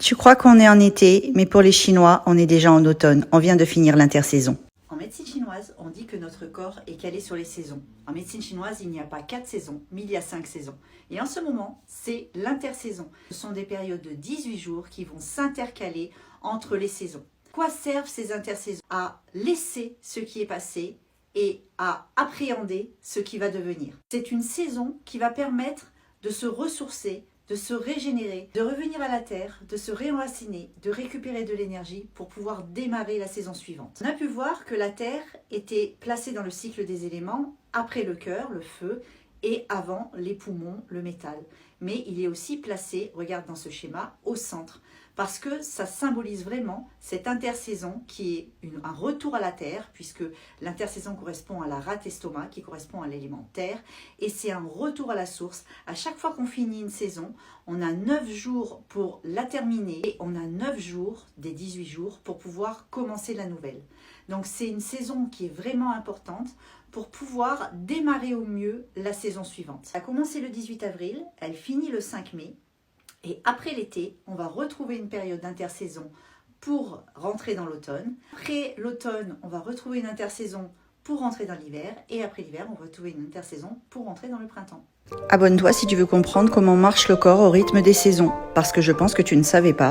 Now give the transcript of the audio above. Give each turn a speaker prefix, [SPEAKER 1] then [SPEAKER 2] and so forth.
[SPEAKER 1] Tu crois qu'on est en été, mais pour les Chinois, on est déjà en automne. On vient de finir l'intersaison. En médecine chinoise, on dit que notre corps est calé sur les saisons. En médecine chinoise, il n'y a pas 4 saisons, mais il y a 5 saisons. Et en ce moment, c'est l'intersaison. Ce sont des périodes de 18 jours qui vont s'intercaler entre les saisons. À quoi servent ces intersaisons? À laisser ce qui est passé et à appréhender ce qui va devenir. C'est une saison qui va permettre de se ressourcer, de se régénérer, de revenir à la terre, de se réenraciner, de récupérer de l'énergie pour pouvoir démarrer la saison suivante. On a pu voir que la terre était placée dans le cycle des éléments après le cœur, le feu, et avant les poumons, le métal. Mais il est aussi placé, regarde dans ce schéma, au centre, parce que ça symbolise vraiment cette intersaison qui est un retour à la terre, puisque l'intersaison correspond à la rate estomac, qui correspond à l'élément terre, et c'est un retour à la source. À chaque fois qu'on finit une saison, on a 9 jours pour la terminer, et on a 9 jours des 18 jours pour pouvoir commencer la nouvelle. Donc c'est une saison qui est vraiment importante pour pouvoir démarrer au mieux la saison suivante. Elle a commencé le 18 avril, elle finit le 5 mai, et après l'été, on va retrouver une période d'intersaison pour rentrer dans l'automne. Après l'automne, on va retrouver une intersaison pour rentrer dans l'hiver, et après l'hiver, on va retrouver une intersaison pour rentrer dans le printemps. Abonne-toi si tu veux comprendre comment marche le corps au rythme des saisons, parce que je pense que tu ne savais pas.